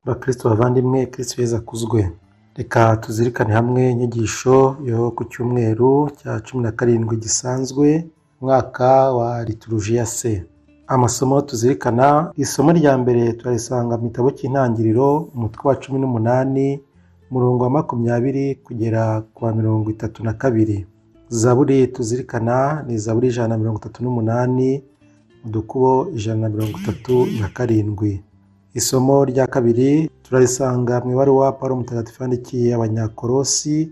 Bakristo bavandimwe, Kristo Yezu akuzwe. Reka tuzirikane hamwe inyigisho yo ku cyumweru cya 17 gisanzwe, umwaka wa liturujia C. Amasomo tuzirikana, isomo rya mbere turarisanga mu gitabo cy'intangiriro, umutwe wa 18, umurongo wa 20 kugera ku wa 32. Zaburi tuzirikana ni Zaburi 138, udukubo 137. Isomo rya kabiri turarisanga mu ibaruwa Pawulo Mutagatifu yandikiye Abanyakolosi,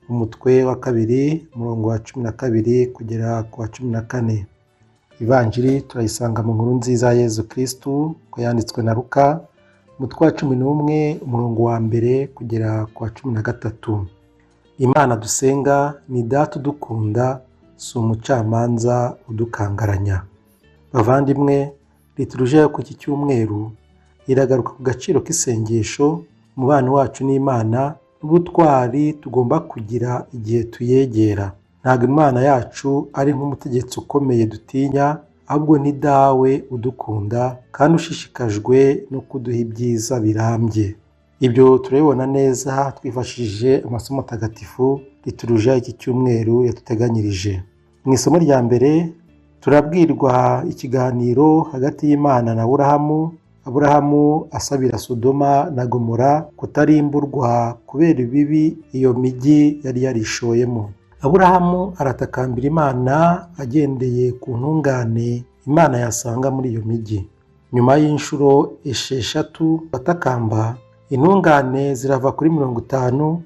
umutwe wa 2, umurongo wa 12 kugera ku wa 14. Ivanjiri turayisanga mu nkuru nziza ya Yezu Kristu ko yanditswe na Luka, umutwe wa 11, umurongo wa 1 kugera ku wa 13. Imana dusenga ni Data udukunda, si umucamanza udukangaranya. Bavandimwe, liturujia yo ku iki cyumweru iragaruka ku gaciro k'isengesho, umubano wacu n'Imana n'ubutwari tugomba kugira igihe tuyegera. Ntabwo Imana yacu ari nk'umutegetsi ukomeye dutinya, ahubwo ni Dawe udukunda kandi ushishikajwe no kuduha ibyiza birambye. Ibyo turabibona neza twifashishije amasomo atagatifu liturujia iki cyumweru yatuteganyirije. Mu isomo rya mbere turabwirwa ikiganiro hagati y'Imana na Aburahamu asabira Sodoma na Gomora kutarimburwa kubera ibibi iyo migi yari yarishoyemo. Aburahamu aratakambira Imana agendeye ku ntungane Imana yasanga muri iyo migi. Nyuma y'inshuro 6 atakamba, intungane zirava kuri 50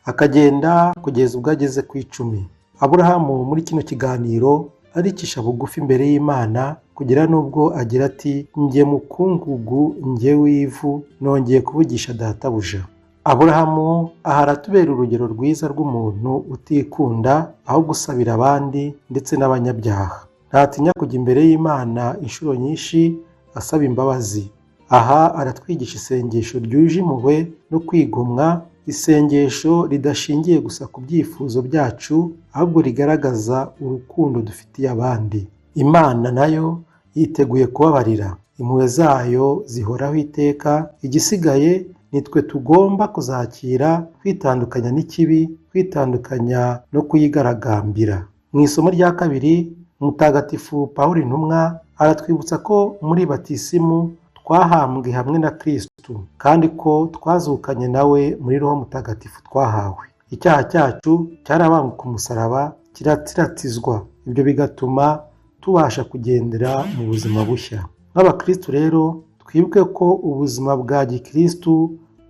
akagenda kugeza ubwo ageze ku 10. Aburahamu muri kino kiganiro aricisha bugufi imbere y'Imana kugira nubwo agira ati, njye mukungugu, njye w'ivu, nongeye kuvugisha databuja. Aburahamu aharatubera urugero rwiza rw'umuntu utikunda, aho gusabira abandi ndetse n'abanyabyaha. Ntatinya kujya imbere y'Imana inshuro nyinshi asaba imbabazi. Aha aratwigisha isengesho ryuje impuhwe no kwigomwa, isengesho ridashingiye gusa ku byifuzo byacu, ahubwo rigaragaza urukundo dufitiye abandi. Imana nayo yiteguye kubabarira, impuhwe zayo zihoraho iteka. Igisigaye nitwe tugomba kuzakira, kwitandukanya n'ikibi, kwitandukanya no kuyigaragambira. Mu isomo rya kabiri, Mutagatifu Pawulo intumwa aratwibutsa ko muri batisimu twahambwe hamwe na Kristu, kandi ko twazukanye nawe muri Roho Mutagatifu twahawe. Icyaha cyacu cyarabambwe ku musaraba, kiratsiratizwa. Ibyo bigatuma tubasha kugendera mu buzima bushya. Nk'abakristu rero twibuke ko ubuzima bwa gikristu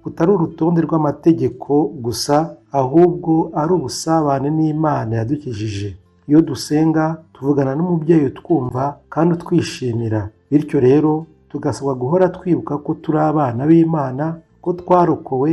butari urutonde rw'amategeko gusa, ahubwo ari ubusabane n'Imana yadukijije. Iyo dusenga tuvugana n'umubyeyi utwumva kandi utwishimira. Bityo rero tugasabwa guhora twibuka ko turi abana b'Imana, ko twarokowe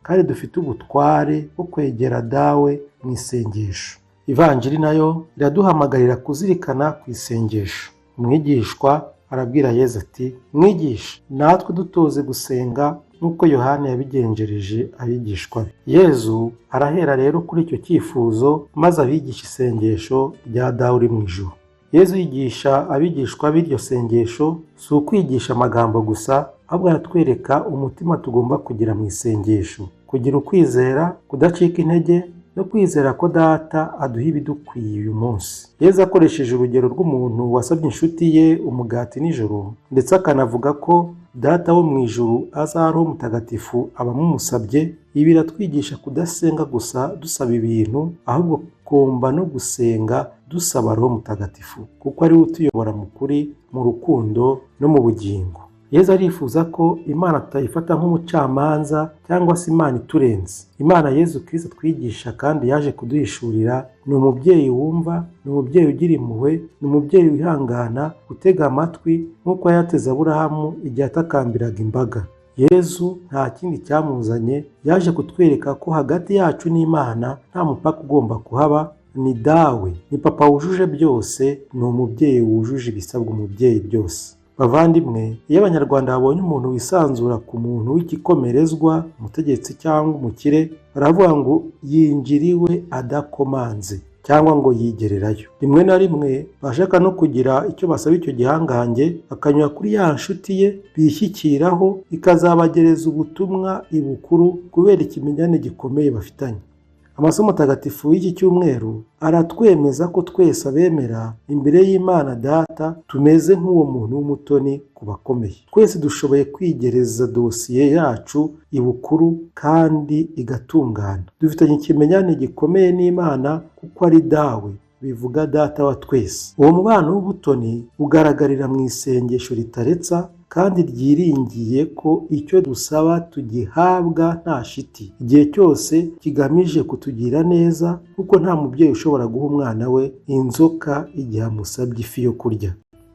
kandi dufite ubutware bwo kwegera Dawe mu isengesho. Ivanjiri nayo iraduhamagarira kuzirikana ku isengesho. Umwigishwa arabwira Yezu ati, mwigisha, natwe dutoze gusenga nk'uko Yohana yabigenjereje abigishwa be. Yezu arahera rero kuri icyo cyifuzo, maze abigisha isengesho rya Dawe uri mu ijuru. Yezu yigisha abigishwa b'iryo sengesho si ukwigisha amagambo gusa, ahubwo aratwereka umutima tugomba kugira mu isengesho, kugira ukwizera, kudacika intege no kwizera ko Data aduha ibidukwiye uyu munsi. Yezu akoresheje urugero rw'umuntu wasabye inshuti ye umugati nijoro, ndetse akanavuga ko Data wo mu ijuru azaha Roho Mutagatifu abamumusabye. Ibi biratwigisha kudasenga gusa dusaba ibintu, ahubwo tugomba no gusenga dusaba Roho Mutagatifu, kuko ari we utuyobora mu kuri, mu rukundo no mu bugingo. Yezu arifuza ko Imana tutayifata nk'umucamanza cyangwa se Imana iturenze. Imana Yezu Kristo twigisha kandi yaje kuduhishurira ni umubyeyi wumva, ni umubyeyi ugira impuhwe, ni umubyeyi wihangana, utega amatwi nk'uko yateze Aburahamu igihe atakambiraga imbaga. Yezu nta kindi cyamuzanye, yaje kutwereka ko hagati yacu n'Imana nta mupaka ugomba kuhaba. Ni Dawe, ni Papa wujuje byose, ni umubyeyi wujuje ibisabwa umubyeyi byose. Bavandimwe, iyo Abanyarwanda babonye umuntu wisanzura ku muntu w'igikomerezwa, umutegetsi cyangwa umukire, baravuga ngo yinjiriwe adakomanze. cyangwa ngo yigererayo. Rimwe na rimwe bashaka no kugira icyo basaba icyo gihangange, akanyura kuri ya nshuti ye bishyikiraho, ikazabagereza ubutumwa ibukuru kubera ikimenyane gikomeye bafitanye. Amasomo matagatifu y'iki cyumweru aratwemeza ko twese abemera imbere y'Imana Data tumeze nk'uwo muntu w'umutoni ku bakomeye. Twese dushoboye kwigereza dosiye yacu ibukuru kandi igatungana. Dufitanye ikimenyane gikomeye n'Imana kuko ari dawe, bivuga Data wa twese. Uwo mubano w'ubutoni ugaragarira mu isengesho ritaretsa kandi ryiringiye ko icyo dusaba tugihabwa nta shiti, igihe cyose kigamije kutugira neza, kuko nta mubyeyi ushobora guha umwana we inzoka igihe amusabye ifi yo kurya.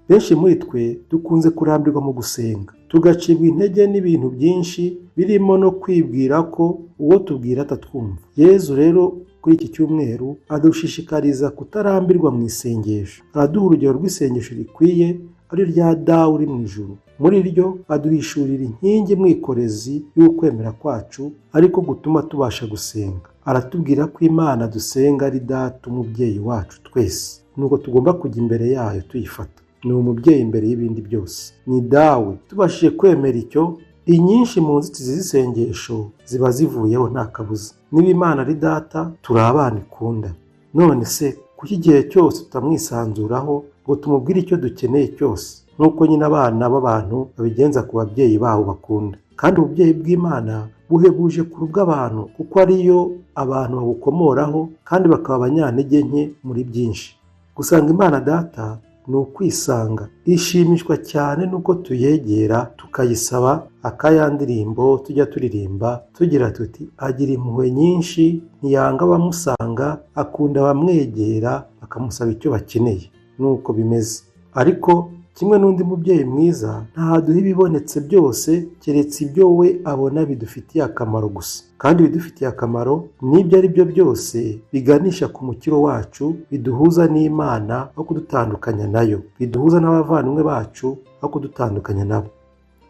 Benshi muri twe dukunze kurambirwa mu gusenga, tugacibwa intege n'ibintu byinshi birimo no kwibwira ko uwo tubwira atatwumva. Yezu rero kuri iki cyumweru adushishikariza kutarambirwa mu isengesho. Araduha urugero rw'isengesho rikwiye ari rya Dawe uri mu ijuru. Muri ryo aduhishurira inkingi mwikorezi y'ukwemera kwacu, ariko gutuma tubasha gusenga. Aratubwira ko Imana dusenga ari Data umubyeyi wacu twese, nuko tugomba kujya imbere yayo tuyifata. Ni umubyeyi imbere y'ibindi byose, ni dawe. Tubashije kwemera icyo, inyinshi mu nzitizi z'isengesho ziba zivuyeho nta kabuza. Niba Imana ari Data, turi abana ikunda. None se kuki igihe cyose tutamwisanzuraho ngo tumubwire icyo dukeneye cyose, nk'uko nyine abana b'abantu babigenza ku babyeyi babo bakunda? Kandi ububyeyi bw'Imana buhebuje kure ubw'abantu, kuko ariyo abantu babukomoraho kandi bakaba abanyantege nke muri byinshi. Gusanga Imana Data ni ukwisanga. Ishimishwa cyane nuko tuyegera tukayisaba akaya ndirimbo tujya turirimba tugira tuti: agira impuhwe nyinshi, ntiyanga abamusanga, akunda abamwegera bakamusaba icyo bakeneye. Nuko bimeze. Ariko kimwe n'undi mubyeyi mwiza, ntaduha ibibonetse byose keretse ibyo we abona bidufitiye akamaro gusa. Kandi bidufitiye akamaro n'ibyo ari byo byose biganisha ku mukiro wacu, biduhuza n'Imana aho kudutandukanya nayo, biduhuza n'abavandimwe bacu aho kudutandukanya nabo.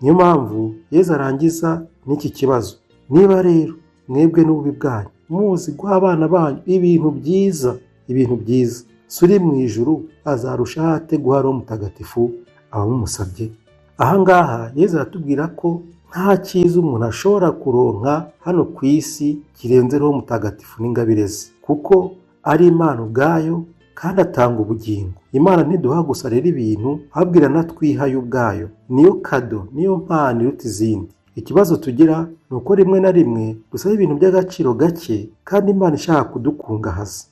Niyo mpamvu Yezu arangiza n'iki kibazo: niba rero mwebwe n'ububi bwanyu muzi guha abana banyu ibintu byiza, se uri mu ijuru azarushaho ate guha Roho Mutagatifu abamumusabye? Aha ngaha Yezu aratubwira ko nta cyiza umuntu ashobora kuronka hano ku isi kirenze Roho Mutagatifu n'ingabire ze, kuko ari Imana ubwayo kandi atanga ubugingo. Imana ntiduha gusa rero ibintu, ahubwo iranatwihaye ubwayo. Niyo kado, niyo mpano iruta izindi. Ikibazo tugira ni uko rimwe na rimwe dusaba ibintu by'agaciro gake kandi Imana ishaka kudukungahaza.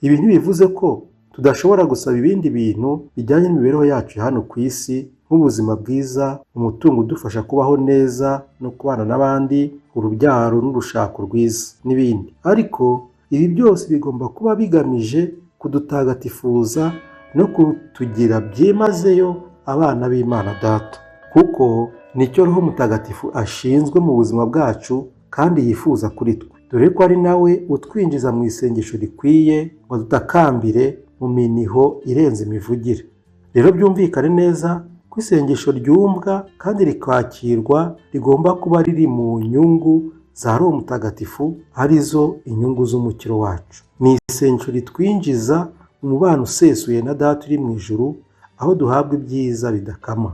Ibi ntibivuze ko tudashobora gusaba ibindi bintu bijyanye n'imibereho yacu hano ku isi, nk'ubuzima bwiza, umutungo udufasha kubaho neza no kubana n'abandi, urubyaro n'urushako rwiza n'ibindi. Ariko ibi byose bigomba kuba bigamije kudutagatifuza no kutugira byimazeyo abana b'Imana Data, kuko nicyo Roho Mutagatifu ashinzwe mu buzima bwacu kandi yifuza kuri twe. Dore ko ari nawe utwinjiza mu isengesho rikwiye ngo dutakambire mu miniho irenze imivugire. Rero byumvikane neza ko isengesho ryumvwa kandi rikakirwa rigomba kuba riri mu nyungu za Roho Mutagatifu, arizo inyungu z'umukiro wacu. Ni isengesho ritwinjiza umubano usesuye na Data uri mu ijuru, aho duhabwa ibyiza bidakama.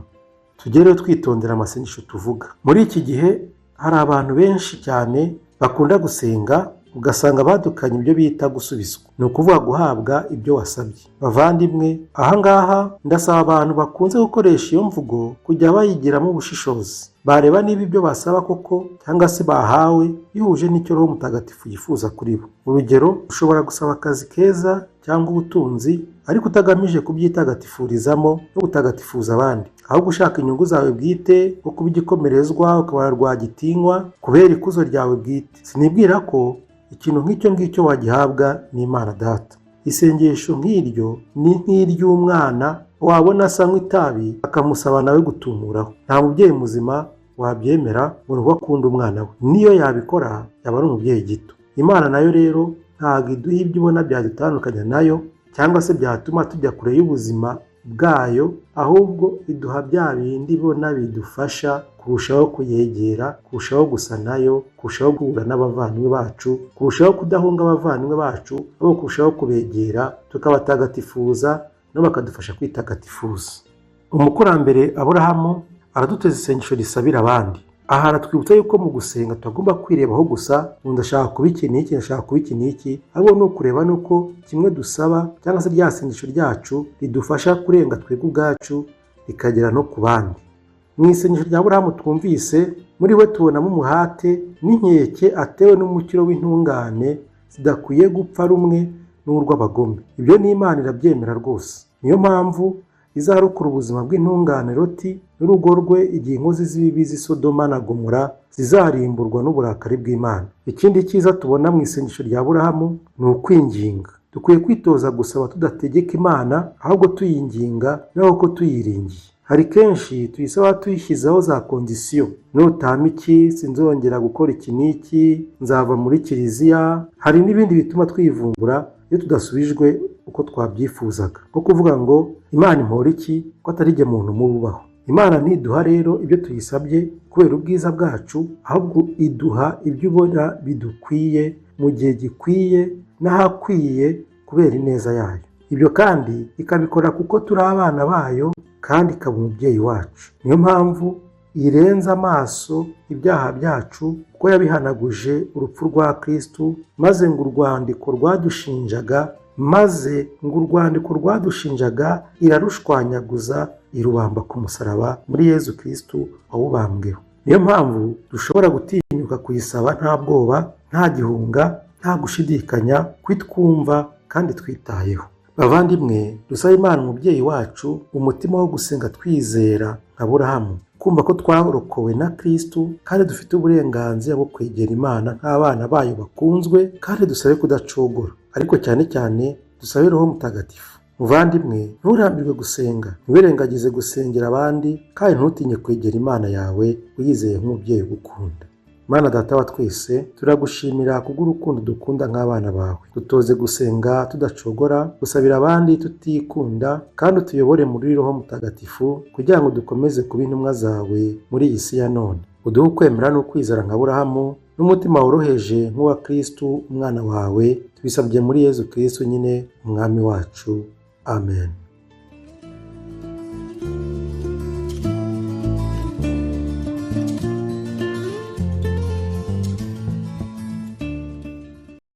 Tujye rero twitondera amasengesho tuvuga. Muri iki gihe hari abantu benshi cyane bakunda gusenga, ugasanga badukanye ibyo bita gusubizwa, ni ukuvuga guhabwa ibyo wasabye. Bavandimwe, aha ngaha ndasaba abantu bakunze gukoresha iyo mvugo kujya bayigiramo ubushishozi, bareba niba ibyo basaba koko cyangwa se bahawe bihuje n'icyo Roho Mutagatifu yifuza kuri bo. Urugero, ushobora gusaba akazi keza cyangwa ubutunzi, ariko utagamije kubyitagatifurizamo no gutagatifuza abandi, ahubwo ushaka inyungu zawe bwite, nko kuba igikomerezwa ukaba rwagitinywa kubera ikuzo ryawe bwite. Sinibwira ko ikintu nk'icyo ngicyo wagihabwa n'Imana Data. Isengesho nk'iryo ni nk'iry'umwana wabona asa nk'itabi akamusaba nawe gutumuraho. Nta mubyeyi muzima wabyemera ngo akunda umwana we. Niyo yabikora yaba ari umubyeyi gito. Imana nayo rero ntabwo iduha ibyo ubona byadutandukanya nayo cyangwa se byatuma tujya kure y'ubuzima bwayo, ahubwo iduha bya bindi ibona bidufasha kurushaho kuyegera, kurushaho gusa nayo, kurushaho guhura n'abavandimwe bacu, kurushaho kudahunga abavandimwe bacu, ahubwo kurushaho kubegera tukabatagatifuza nabo bakadufasha kwitagatifuza. Umukurambere Aburahamu araduteza isengesho risabira abandi. Aha aratwibutsa yuko mu gusenga tutagomba kwirebaho gusa ngo ndashaka kuba iki n'iki, ndashaka kuba iki n'iki, ahubwo ni ukureba nuko kimwe dusaba cyangwa se rya sengesho ryacu ridufasha kurenga twebwe ubwacu rikagera no ku bandi. Mu isengesho rya Aburahamu twumvise, muri we tubonamo umuhate n'inkeke atewe n'umukiro w'intungane zidakwiye gupfa rumwe n'urw'abagome. Ibyo n'Imana irabyemera rwose. Niyo mpamvu izarokora ubuzima bw'intungane Loti n'urugo rwe igihe inkozi z'ibibi z'i Sodoma na Gomora zizarimburwa n'uburakari bw'Imana. Ikindi cyiza tubona mu isengesho rya Aburahamu ni ukwinginga. Dukwiye kwitoza gusaba tudategeka Imana, ahubwo tuyinginga naho ko tuyiringiye. Hari kenshi tuyisaba tuyishyizeho za kondisiyo: nutama iki sinzongera gukora iki n'iki, nzava muri kiliziya. Hari n'ibindi bituma twivumbura iyo tudasubijwe uko twabyifuzaga, nko kuvuga ngo Imana impora iki ko atari jye muntu mububaho. Imana ntiduha rero ibyo tuyisabye kubera ubwiza bwacu, ahubwo iduha ibyo ubona bidukwiye mu gihe gikwiye n'ahakwiye kubera ineza yayo. Ibyo kandi ikabikora kuko turi abana bayo kandi ikaba umubyeyi wacu. Niyo mpamvu irenza amaso ibyaha byacu kuko yabihanaguje urupfu rwa Kristo, maze ngo urwandiko rwadushinjaga irarushwanyaguza irubamba ku musaraba muri Yezu Kristo wawubambweho. Niyo mpamvu dushobora gutinyuka kuyisaba nta bwoba, nta gihunga, nta gushidikanya, kwitwumva kandi twitayeho. Bavandimwe, dusaba Imana umubyeyi wacu umutima wo gusenga twizera nka Aburahamu, kumva ko twarokowe na Kristo kandi dufite uburenganzira bwo kwegera Imana nk'abana bayo bakunzwe, kandi dusabe kudacogora, ariko cyane cyane dusabe Roho Mutagatifu. Muvandimwe, nturambirwe gusenga, ntiwirengagize gusengera abandi, kandi ntutinye kwegera Imana yawe uyizeye nk'umubyeyi ugukunda. Mana Data wa twese, turagushimira kubw'urukundo dukunda nk'abana bawe. Dutoze gusenga tudacogora, gusabira abandi tutikunda, kandi utuyobore muri Roho Mutagatifu kugira ngo dukomeze kuba intumwa zawe muri iyi si ya none. Uduhe ukwemera n'ukwizera nka Aburahamu n'umutima woroheje nk'uwa Kristo umwana wawe, tubisabye muri Yezu Kristo nyine umwami wacu. Amen.